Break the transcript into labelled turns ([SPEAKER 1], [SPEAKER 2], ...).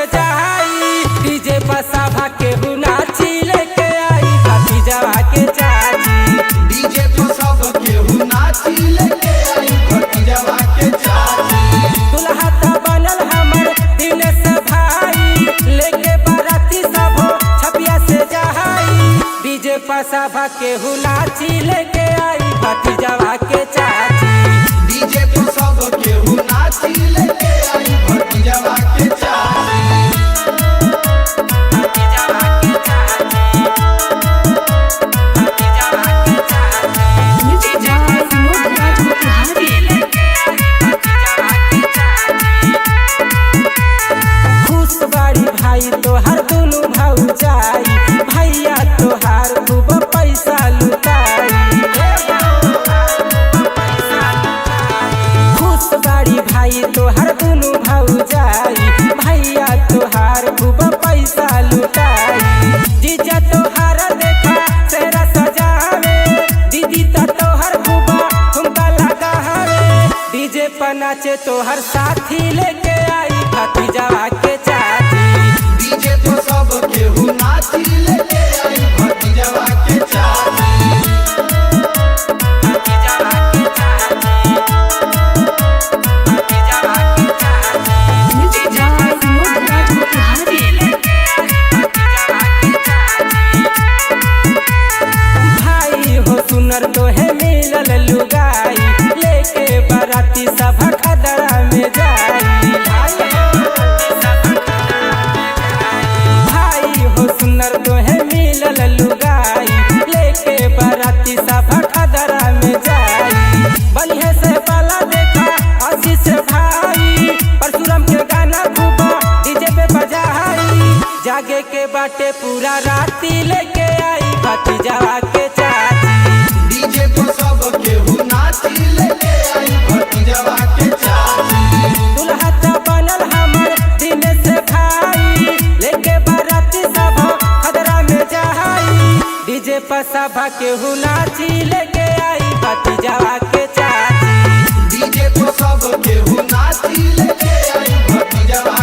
[SPEAKER 1] सजाई डीजे पर सभा के नाची लेके आई भतीजवा के चाची।
[SPEAKER 2] डीजे पर सब केहू नाची लेके आई भतीजवा के चाची।
[SPEAKER 1] दुल्हा त बनल हमर दिनेश भाई लेके बाराती सब छपिया से जहाई डीजे पर सभा के नाची लेके आई भतीजवा के चाची।
[SPEAKER 2] डीजे पर सब केहू नाची लेके आई भतीजवा के चाची।
[SPEAKER 1] भतीजवा के चाची भतीजवा के चाची डीजे पर सभा के नाची लेके आई भतीजवा के चाची। खुश बाड़ी भाई तोहार दुनू भौजाई भैया तोहार खूब पैसा लुटाई। खुश बाड़ी भाई तोहार दुनू भौजाई भैया तोहार खूब पैसा लुटाई। जीजा तोहार देखा तेरा सजावे दीदी त तोहार खूब ठुमका लगावे डीजे पर नाचे तोहर साथी लेके आई भतीजवा के चाची।
[SPEAKER 2] डीजे पर सब केहू नाची लेके आई भतीजवा के चाची।
[SPEAKER 1] भतीजवा के चाची भतीजवा के चाची डीजे पर नाची लेके आई भतीजवा के चाची। भाई हो सुनर तोहे मिलल लुगाई लेके बाराती सभा खदरा में जाई। भाई हो सुनर तोहे मिलल लुगाई लेके बाराती सभा खदरा में जाई। बलिहे से बाला देखा आशीष भाई परशुराम के गाना खूब डीजे पे बजाई जागे के बाटे पूरा राती लेके आई भतीजवा के चाची।
[SPEAKER 2] डीजे पर सब केहू नाची लेके आई भतीजवा के चाची।
[SPEAKER 1] दुल्हा त बनल हमर दिनेश भाई लेके बाराती सब खदरा में जहाई डीजे पर सभा के नाची लेके आई भतीजवा के चाची।
[SPEAKER 2] डीजे पर सब केहू नाची लेके आई भतीजवा